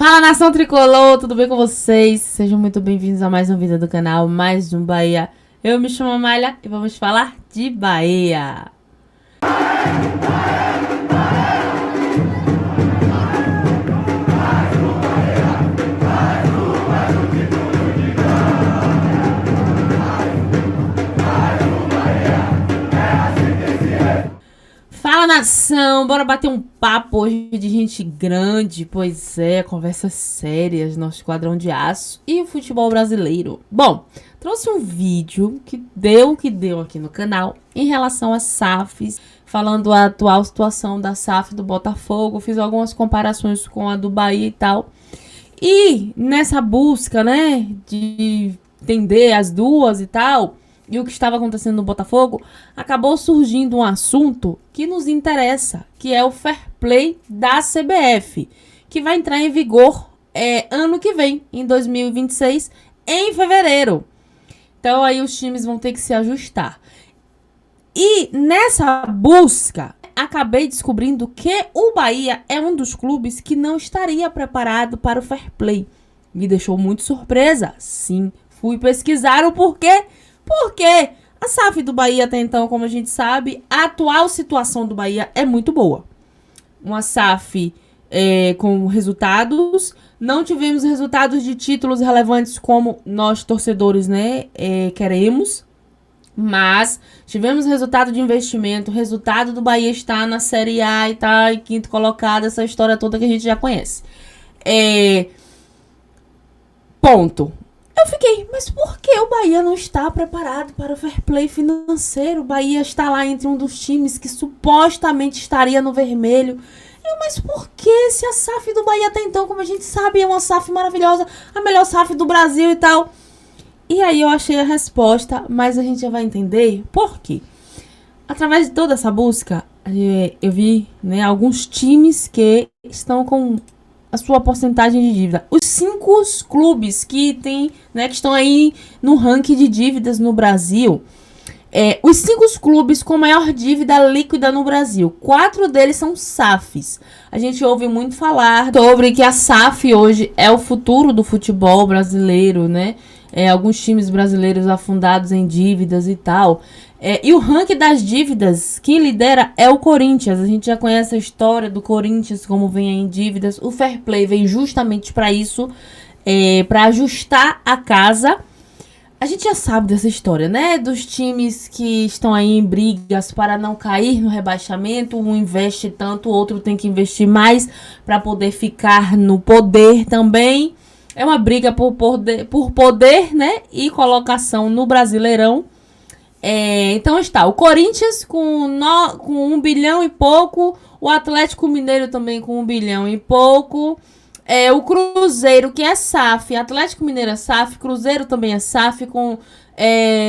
Fala, nação tricolor, tudo bem com vocês? Sejam muito bem-vindos a mais um vídeo do canal, mais um Bahia. Eu me chamo Amália e vamos falar de Bahia. Fala, nação, bora bater um papo hoje de gente grande, pois é, conversas sérias, nosso esquadrão de aço e o futebol brasileiro. Bom, trouxe um vídeo que deu aqui no canal em relação a SAFs, falando a atual situação da SAF do Botafogo, fiz algumas comparações com a do Bahia e tal. E nessa busca, né, de entender as duas e tal, e o que estava acontecendo no Botafogo, acabou surgindo um assunto que nos interessa, que é o Fair Play da CBF, que vai entrar em vigor ano que vem, em 2026, em fevereiro. Então aí os times vão ter que se ajustar. E nessa busca, acabei descobrindo que o Bahia é um dos clubes que não estaria preparado para o Fair Play. Me deixou muito surpresa. Sim, fui pesquisar o porquê. Porque a SAF do Bahia até então, como a gente sabe, a atual situação do Bahia é muito boa. Uma SAF com resultados. Não tivemos resultados de títulos relevantes como nós, torcedores, né, queremos. Mas tivemos resultado de investimento. O resultado do Bahia está na Série A e tá em quinto colocado. Essa história toda que a gente já conhece. Ponto. Eu fiquei, mas por que o Bahia não está preparado para o fair play financeiro? O Bahia está lá entre um dos times que supostamente estaria no vermelho. Mas por que se a SAF do Bahia até então, como a gente sabe, é uma SAF maravilhosa, a melhor SAF do Brasil e tal? E aí eu achei a resposta, mas a gente já vai entender por quê. Através de toda essa busca, eu vi, né, alguns times que estão com a sua porcentagem de dívida. Os 5 clubes que tem, né, que estão aí no ranking de dívidas no Brasil. Os 5 clubes com maior dívida líquida no Brasil. 4 deles são SAFs. A gente ouve muito falar sobre que a SAF hoje é o futuro do futebol brasileiro, né? Alguns times brasileiros afundados em dívidas e tal. E o ranking das dívidas que lidera é o Corinthians. A gente já conhece a história do Corinthians, como vem aí em dívidas. O Fair Play vem justamente para isso, para ajustar a casa. A gente já sabe dessa história, né? Dos times que estão aí em brigas para não cair no rebaixamento. Um investe tanto, o outro tem que investir mais para poder ficar no poder também. É uma briga por poder, né? E colocação no Brasileirão. Então está o Corinthians com 1 bilhão e pouco. O Atlético Mineiro também com 1 bilhão e pouco. O Cruzeiro, que é SAF. Atlético Mineiro é SAF. Cruzeiro também é SAF com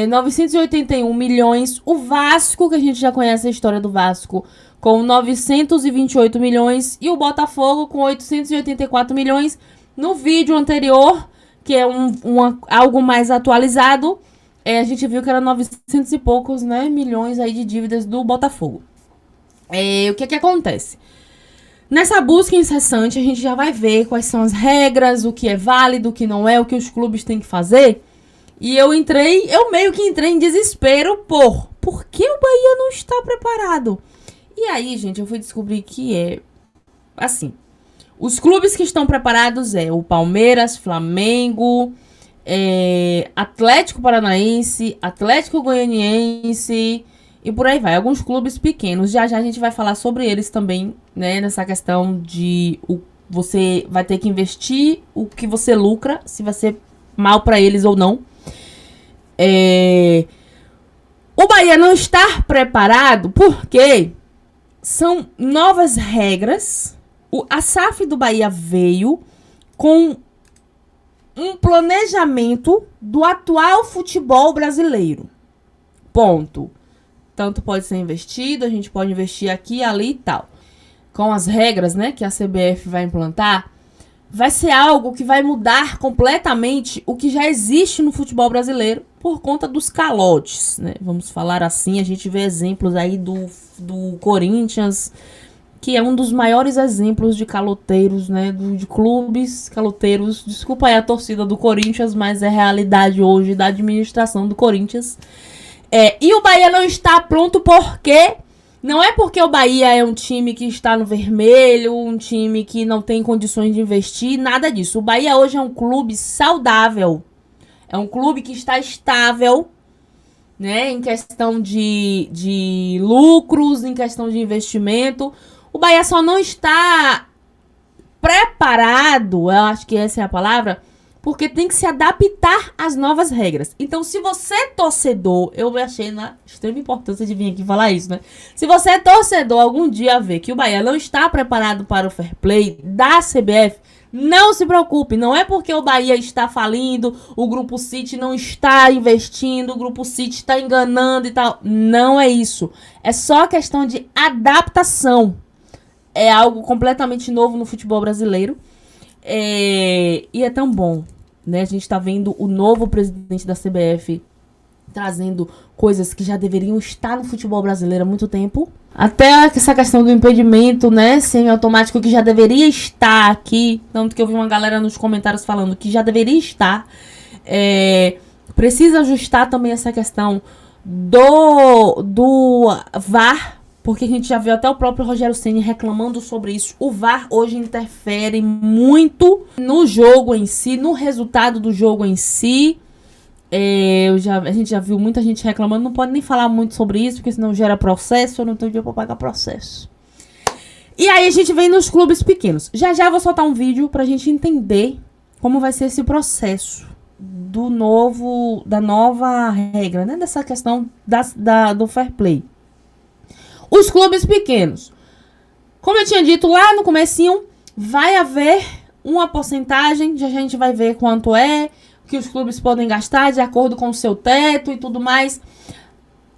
981 milhões. O Vasco, que a gente já conhece a história do Vasco, com 928 milhões. E o Botafogo com 884 milhões. No vídeo anterior, que é algo mais atualizado, a gente viu que era 900 e poucos, né, milhões aí de dívidas do Botafogo. O que acontece? Nessa busca incessante, a gente já vai ver quais são as regras, o que é válido, o que não é, o que os clubes têm que fazer. E eu meio que entrei em desespero por que o Bahia não está preparado? E aí, gente, eu fui descobrir que assim. Os clubes que estão preparados o Palmeiras, Flamengo, Atlético Paranaense, Atlético Goianiense e por aí vai. Alguns clubes pequenos. Já a gente vai falar sobre eles também, né? Nessa questão de você vai ter que investir o que você lucra, se vai ser mal para eles ou não. O Bahia não está preparado porque são novas regras. A SAF do Bahia veio com um planejamento do atual futebol brasileiro. Ponto. Tanto pode ser investido, a gente pode investir aqui, ali e tal. Com as regras, né, que a CBF vai implantar, vai ser algo que vai mudar completamente o que já existe no futebol brasileiro por conta dos calotes, né? Vamos falar assim, a gente vê exemplos aí do Corinthians, que é um dos maiores exemplos de caloteiros, né, de clubes caloteiros. Desculpa aí a torcida do Corinthians, mas é realidade hoje da administração do Corinthians. E o Bahia não está pronto porque... Não é porque o Bahia é um time que está no vermelho, um time que não tem condições de investir, nada disso. O Bahia hoje é um clube saudável. É um clube que está estável, né, em questão de lucros, em questão de investimento. O Bahia só não está preparado, eu acho que essa é a palavra, porque tem que se adaptar às novas regras. Então, se você é torcedor, eu achei na extrema importância de vir aqui falar isso, né? Se você é torcedor, algum dia ver que o Bahia não está preparado para o fair play da CBF, não se preocupe. Não é porque o Bahia está falindo, o Grupo City não está investindo, o Grupo City está enganando e tal. Não é isso. É só questão de adaptação. É algo completamente novo no futebol brasileiro. E é tão bom, né? A gente tá vendo o novo presidente da CBF trazendo coisas que já deveriam estar no futebol brasileiro há muito tempo. Até essa questão do impedimento, né, semiautomático, que já deveria estar aqui. Tanto que eu vi uma galera nos comentários falando que já deveria estar. Precisa ajustar também essa questão do VAR, porque a gente já viu até o próprio Rogério Ceni reclamando sobre isso. O VAR hoje interfere muito no jogo em si, no resultado do jogo em si. A gente já viu muita gente reclamando. Não pode nem falar muito sobre isso, porque senão gera processo. Eu não tenho dinheiro pra pagar processo. E aí a gente vem nos clubes pequenos. Já já vou soltar um vídeo pra gente entender como vai ser esse processo da nova regra, né? Dessa questão do fair play. Os clubes pequenos, como eu tinha dito lá no comecinho, vai haver uma porcentagem, já a gente vai ver quanto é, que os clubes podem gastar de acordo com o seu teto e tudo mais.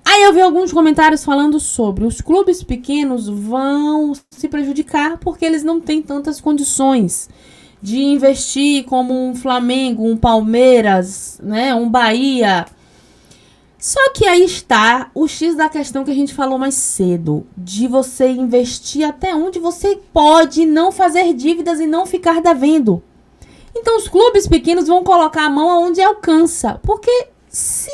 Aí eu vi alguns comentários falando sobre os clubes pequenos vão se prejudicar porque eles não têm tantas condições de investir como um Flamengo, um Palmeiras, né, um Bahia. Só que aí está o X da questão que a gente falou mais cedo, de você investir até onde você pode, não fazer dívidas e não ficar devendo. Então os clubes pequenos vão colocar a mão aonde alcança, porque se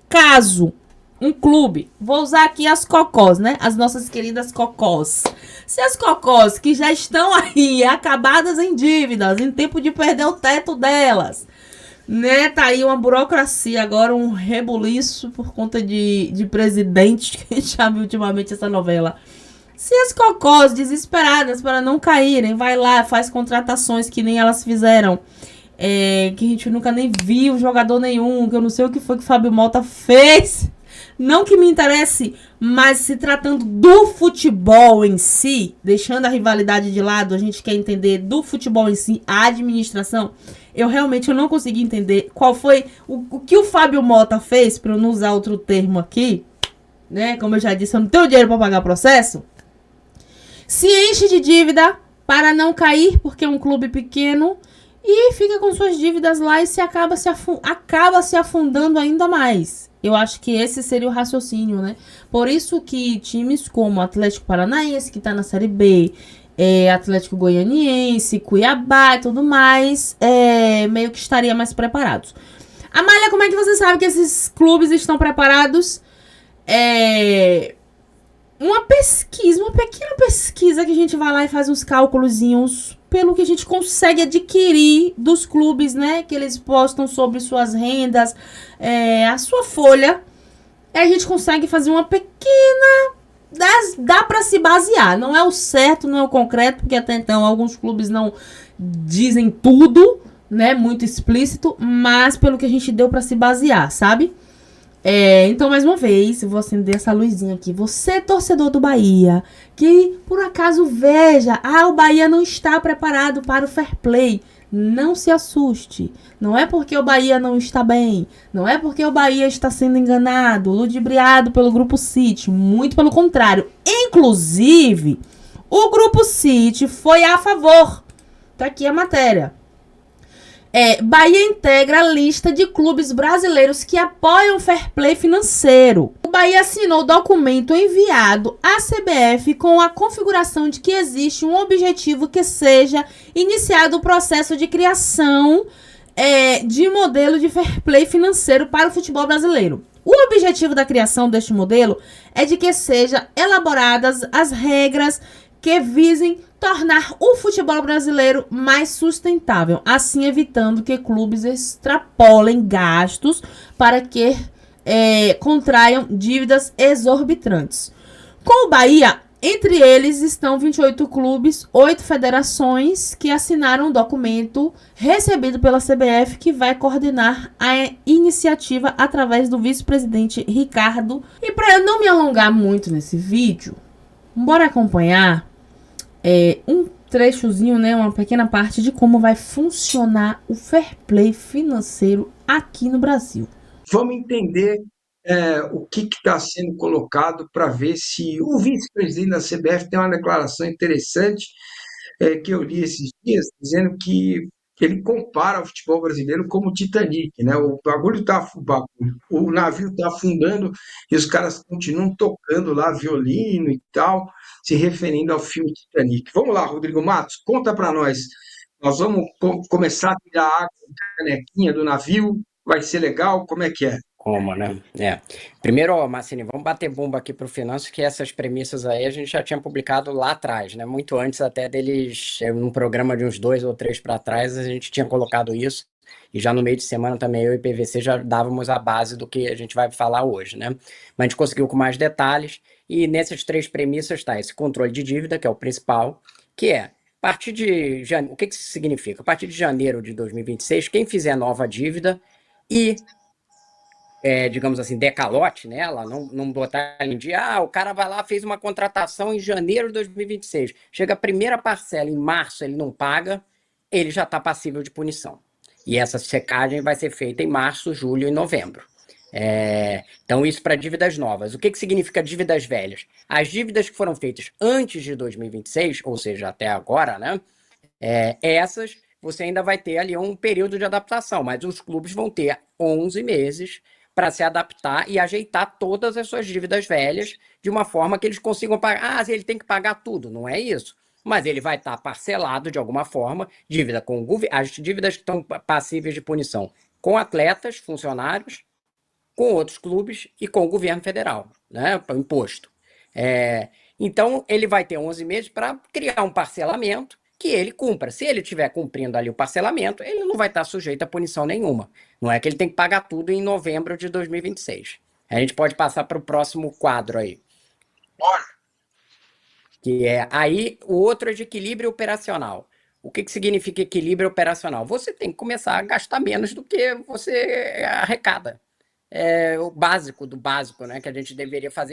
caso um clube, vou usar aqui as cocós, né, as nossas queridas cocós, se as cocós que já estão aí acabadas em dívidas, em tempo de perder o teto delas, né, tá aí uma burocracia agora, um rebuliço por conta de presidente, que a gente já viu ultimamente essa novela. Se as cocós desesperadas para não caírem, vai lá, faz contratações que nem elas fizeram, que a gente nunca nem viu jogador nenhum, que eu não sei o que foi que o Fábio Mota fez, não que me interesse, mas se tratando do futebol em si, deixando a rivalidade de lado, a gente quer entender do futebol em si, a administração. Eu não consegui entender qual foi o que o Fábio Mota fez, para eu não usar outro termo aqui, né? Como eu já disse, eu não tenho dinheiro para pagar processo. Se enche de dívida para não cair, porque é um clube pequeno, e fica com suas dívidas lá e acaba se afundando ainda mais. Eu acho que esse seria o raciocínio, né? Por isso que times como Atlético Paranaense, que está na Série B, Atlético Goianiense, Cuiabá e tudo mais, meio que estaria mais preparados. Amália, como é que você sabe que esses clubes estão preparados? Uma pequena pesquisa que a gente vai lá e faz uns cálculozinhos pelo que a gente consegue adquirir dos clubes, né? Que eles postam sobre suas rendas, a sua folha. A gente consegue fazer uma pequena... Dá pra se basear. Não é o certo, não é o concreto, porque até então alguns clubes não dizem tudo, né? Muito explícito, mas pelo que a gente deu pra se basear, sabe? Então, mais uma vez, eu vou acender essa luzinha aqui. Você, torcedor do Bahia, que por acaso veja, o Bahia não está preparado para o fair play. Não se assuste. Não é porque o Bahia não está bem. Não é porque o Bahia está sendo enganado, ludibriado pelo Grupo City. Muito pelo contrário. Inclusive, o Grupo City foi a favor. Tá aqui a matéria. Bahia integra a lista de clubes brasileiros que apoiam o fair play financeiro. O O Bahia assinou o documento enviado à CBF com a configuração de que existe um objetivo que seja iniciado o processo de criação de modelo de fair play financeiro para o futebol brasileiro. O objetivo da criação deste modelo é de que sejam elaboradas as regras que visem tornar o futebol brasileiro mais sustentável, assim evitando que clubes extrapolem gastos para que contraiam dívidas exorbitantes. Com o Bahia, entre eles estão 28 clubes, 8 federações que assinaram um documento recebido pela CBF que vai coordenar a iniciativa através do vice-presidente Ricardo. E para eu não me alongar muito nesse vídeo, bora acompanhar um trechozinho, né, uma pequena parte de como vai funcionar o fair play financeiro aqui no Brasil. Vamos entender o que está sendo colocado para ver se o vice-presidente da CBF tem uma declaração interessante que eu li esses dias, dizendo que ele compara o futebol brasileiro como o Titanic, né? O navio está afundando e os caras continuam tocando lá violino e tal, se referindo ao filme Titanic. Vamos lá, Rodrigo Matos, conta para nós. Nós vamos começar a tirar água da canequinha do navio, vai ser legal, como é que é? Como, né? Primeiro, ó, Massini, vamos bater bomba aqui para o Finanças, que essas premissas aí a gente já tinha publicado lá atrás, né? Muito antes até deles, num programa de uns 2 ou 3 para trás, a gente tinha colocado isso. E já no meio de semana também eu e PVC já dávamos a base do que a gente vai falar hoje, né? Mas a gente conseguiu com mais detalhes. E nessas 3 premissas está esse controle de dívida, que é o principal, que é, a partir de janeiro, o que isso significa? A partir de janeiro de 2026, quem fizer nova dívida e digamos assim, decalote nela, não botar em dia, o cara vai lá, fez uma contratação em janeiro de 2026, chega a primeira parcela em março, ele não paga, ele já está passível de punição. E essa checagem vai ser feita em março, julho e novembro. Então, isso para dívidas novas. O que significa dívidas velhas? As dívidas que foram feitas antes de 2026, ou seja, até agora, né? Essas você ainda vai ter ali um período de adaptação, mas os clubes vão ter 11 meses para se adaptar e ajeitar todas as suas dívidas velhas de uma forma que eles consigam pagar. Ele tem que pagar tudo, não é isso. Mas ele vai estar parcelado de alguma forma, dívida com as dívidas que estão passíveis de punição com atletas, funcionários, com outros clubes e com o governo federal, né, o imposto. Então, ele vai ter 11 meses para criar um parcelamento que ele cumpra. Se ele estiver cumprindo ali o parcelamento, ele não vai estar sujeito a punição nenhuma. Não é que ele tem que pagar tudo em novembro de 2026. A gente pode passar para o próximo quadro aí. Bora. Que é aí o outro é de equilíbrio operacional. O que significa equilíbrio operacional? Você tem que começar a gastar menos do que você arrecada. O básico do básico, né, que a gente deveria faz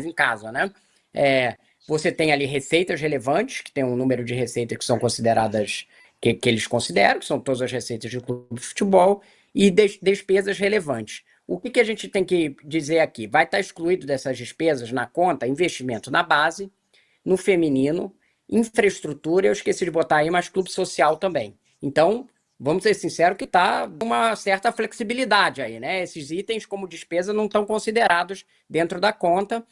em casa, né? Você tem ali receitas relevantes, que tem um número de receitas que são consideradas, que eles consideram, que são todas as receitas de clube de futebol, e despesas relevantes. O que a gente tem que dizer aqui? Vai estar excluído dessas despesas na conta investimento na base, no feminino, infraestrutura, eu esqueci de botar aí, mas clube social também. Então, vamos ser sinceros que está uma certa flexibilidade aí, né? Esses itens como despesa não estão considerados dentro da conta.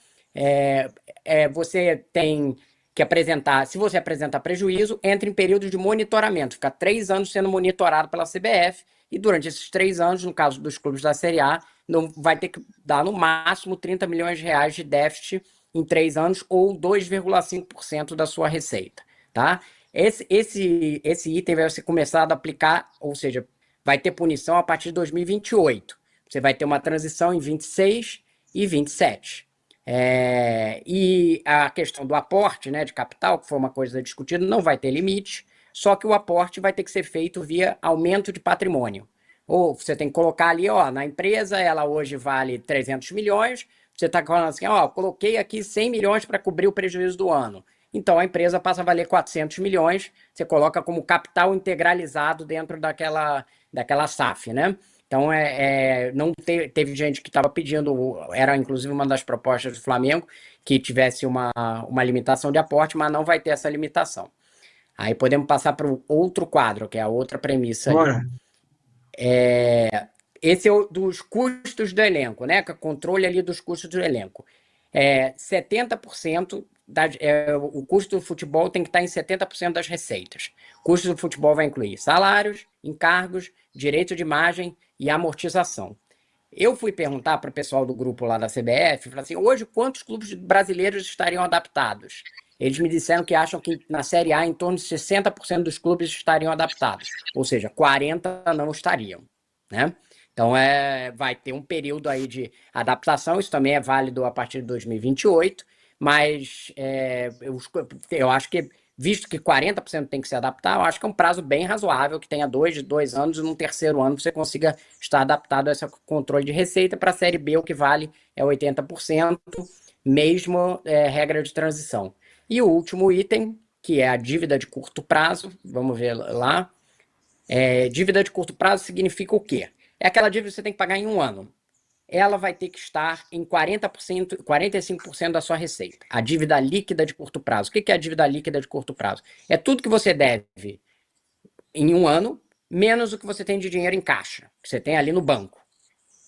Você tem que apresentar, se você apresentar prejuízo, entra em período de monitoramento, fica 3 anos sendo monitorado pela CBF, e durante esses 3 anos, no caso dos clubes da Série A, não vai ter que dar no máximo 30 milhões de reais de déficit em 3 anos ou 2,5% da sua receita, tá? Esse item vai ser começado a aplicar, ou seja, vai ter punição a partir de 2028. Você vai ter uma transição em 26 e 27. E a questão do aporte, né, de capital, que foi uma coisa discutida, não vai ter limite, só que o aporte vai ter que ser feito via aumento de patrimônio. Ou você tem que colocar ali, na empresa, ela hoje vale 300 milhões, você está falando assim, coloquei aqui 100 milhões para cobrir o prejuízo do ano. Então, a empresa passa a valer 400 milhões, você coloca como capital integralizado dentro daquela SAF, né? Então, não teve gente que estava pedindo, era inclusive uma das propostas do Flamengo, que tivesse uma limitação de aporte, mas não vai ter essa limitação. Aí podemos passar para o outro quadro, que é a outra premissa. Bora. esse é o dos custos do elenco, né? Controle ali dos custos do elenco. 70% o custo do futebol tem que estar em 70% das receitas. O custo do futebol vai incluir salários, encargos, direito de imagem e amortização. Eu fui perguntar para o pessoal do grupo lá da CBF, falei assim, hoje quantos clubes brasileiros estariam adaptados? Eles me disseram que acham que na Série A em torno de 60% dos clubes estariam adaptados, ou seja, 40% não estariam, né? Então vai ter um período aí de adaptação, isso também é válido a partir de 2028, mas eu acho que, visto que 40% tem que se adaptar, eu acho que é um prazo bem razoável, que tenha dois anos e no terceiro ano você consiga estar adaptado a esse controle de receita. Para a Série B, o que vale é 80%, mesmo regra de transição. E o último item, que é a dívida de curto prazo, vamos ver lá. Dívida de curto prazo significa o quê? É aquela dívida que você tem que pagar em um ano. Ela vai ter que estar em 40%, 45% da sua receita. A dívida líquida de curto prazo. O que é a dívida líquida de curto prazo? É tudo que você deve em um ano, menos o que você tem de dinheiro em caixa, que você tem ali no banco.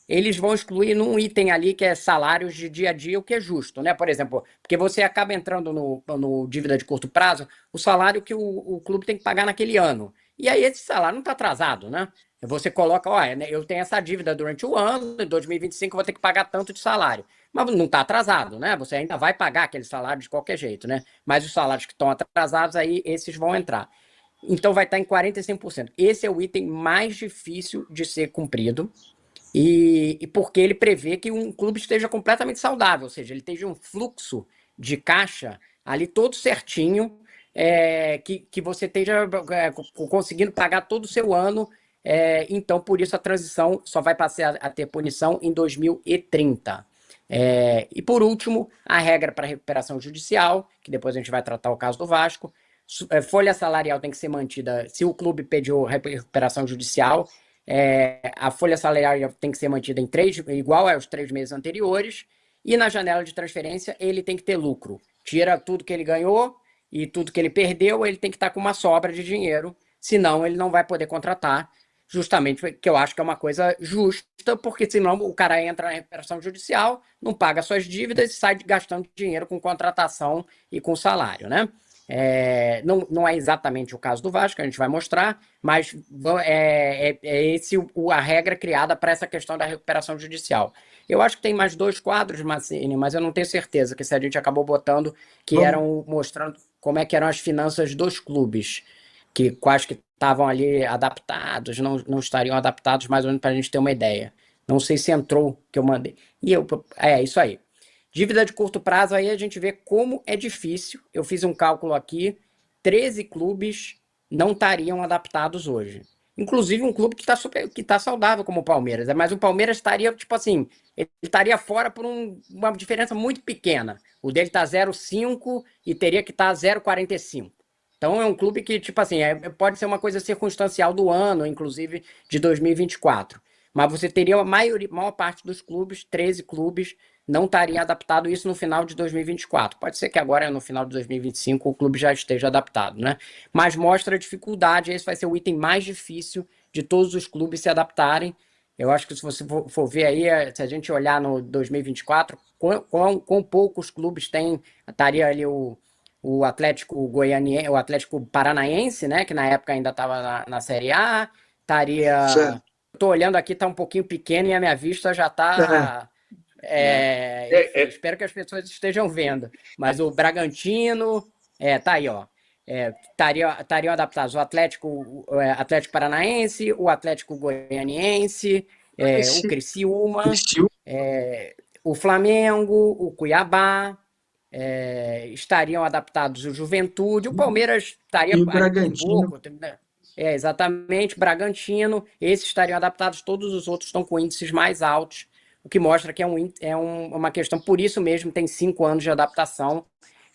Eles vão excluir num item ali que é salários de dia a dia, o que é justo, né? Por exemplo, porque você acaba entrando no dívida de curto prazo, o salário que o clube tem que pagar naquele ano. E aí esse salário não está atrasado, né? Você coloca, eu tenho essa dívida durante o ano, em 2025 eu vou ter que pagar tanto de salário. Mas não está atrasado, né? Você ainda vai pagar aquele salário de qualquer jeito, né? Mas os salários que estão atrasados, aí esses vão entrar. Então vai estar em 45%. Esse é o item mais difícil de ser cumprido. E porque ele prevê que um clube esteja completamente saudável, ou seja, ele esteja um fluxo de caixa ali todo certinho, que você esteja conseguindo pagar todo o seu ano. Então, por isso, a transição só vai passar a ter punição em 2030. E, por último, a regra para recuperação judicial, que depois a gente vai tratar o caso do Vasco. Folha salarial tem que ser mantida se o clube pediu recuperação judicial. A folha salarial tem que ser mantida igual aos 3 meses anteriores, e na janela de transferência ele tem que ter lucro. Tira tudo que ele ganhou e tudo que ele perdeu, ele tem que estar com uma sobra de dinheiro, senão ele não vai poder contratar, justamente porque eu acho que é uma coisa justa, porque senão o cara entra na recuperação judicial, não paga suas dívidas e sai gastando dinheiro com contratação e com salário, né? Não é exatamente o caso do Vasco, a gente vai mostrar, mas esse a regra criada para essa questão da recuperação judicial. Eu acho que tem mais 2 quadros, Massini, mas eu não tenho certeza, que se a gente acabou botando, que eram mostrando como é que eram as finanças dos clubes, quais que estavam ali adaptados, não estariam adaptados, mais ou menos para a gente ter uma ideia. Não sei se entrou que eu mandei. Isso aí. Dívida de curto prazo, aí a gente vê como é difícil. Eu fiz um cálculo aqui, 13 clubes não estariam adaptados hoje. Inclusive um clube que tá saudável como o Palmeiras. Mas o Palmeiras estaria, tipo assim, ele estaria fora por uma diferença muito pequena. O dele tá 0,5 e teria que estar 0,45. Então é um clube que, tipo assim, pode ser uma coisa circunstancial do ano, inclusive de 2024. Mas você teria a maior parte dos clubes, 13 clubes, não estaria adaptado isso no final de 2024. Pode ser que agora, no final de 2025, o clube já esteja adaptado, né? Mas mostra a dificuldade, esse vai ser o item mais difícil de todos os clubes se adaptarem. Eu acho que se você for ver aí, se a gente olhar no 2024, quão poucos clubes estaria ali o Atlético Goianiense, o Atlético Paranaense, né? Que na época ainda estava na Série A, estaria... Estou olhando aqui, está um pouquinho pequeno e a minha vista já está... espero que as pessoas estejam vendo. Mas o Bragantino, tá aí, ó. Estariam adaptados o Atlético Paranaense, o Atlético Goianiense, o Criciúma, o Flamengo, o Cuiabá, estariam adaptados o Juventude, o Palmeiras estaria e o Bragantino. pouco, né? Exatamente, Bragantino, esses estariam adaptados, todos os outros estão com índices mais altos, o que mostra que uma questão, por isso mesmo tem 5 anos de adaptação,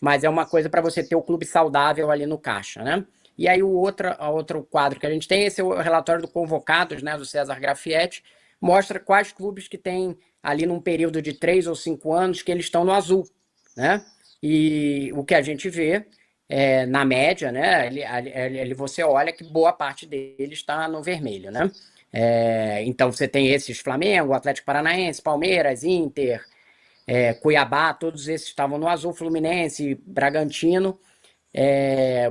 mas é uma coisa para você ter o clube saudável ali no caixa, né? E aí o outro quadro que a gente tem, esse é o relatório do Convocados, né, do César Grafietti, mostra quais clubes que tem ali num período de 3 ou 5 anos que eles estão no azul, né? E o que a gente vê na média, né? Você olha que boa parte dele está no vermelho, né? Então você tem esses Flamengo, Atlético Paranaense, Palmeiras, Inter, Cuiabá, todos esses estavam no azul, Fluminense, Bragantino,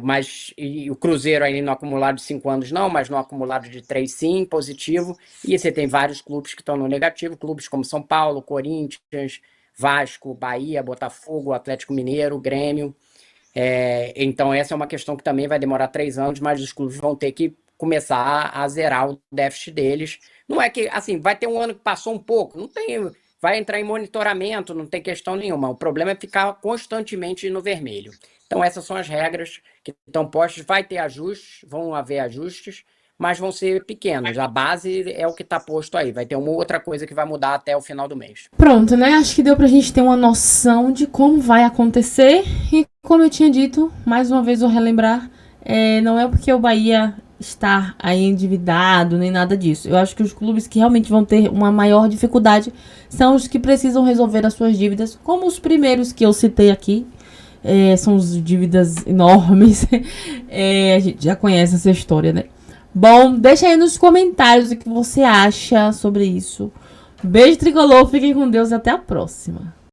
mas e o Cruzeiro aí no acumulado de 5 anos não, mas no acumulado de 3 sim, positivo. E você tem vários clubes que estão no negativo, clubes como São Paulo, Corinthians, Vasco, Bahia, Botafogo, Atlético Mineiro, Grêmio. Então essa é uma questão que também vai demorar 3 anos, mas os clubes vão ter que começar a zerar o déficit deles. Não é que, assim, vai ter um ano que passou um pouco, não tem, vai entrar em monitoramento, não tem questão nenhuma. O problema é ficar constantemente no vermelho. Então essas são as regras que estão postas. Vai ter ajustes, vão haver ajustes, mas vão ser pequenos. A base é o que está posto aí. Vai ter uma outra coisa que vai mudar até o final do mês. Pronto, né? Acho que deu pra gente ter uma noção de como vai acontecer. E como eu tinha dito, mais uma vez vou relembrar, não é porque o Bahia está aí endividado, nem nada disso. Eu acho que os clubes que realmente vão ter uma maior dificuldade são os que precisam resolver as suas dívidas, como os primeiros que eu citei aqui. São as dívidas enormes. A gente já conhece essa história, né? Bom, deixa aí nos comentários o que você acha sobre isso. Beijo tricolor, fiquem com Deus e até a próxima.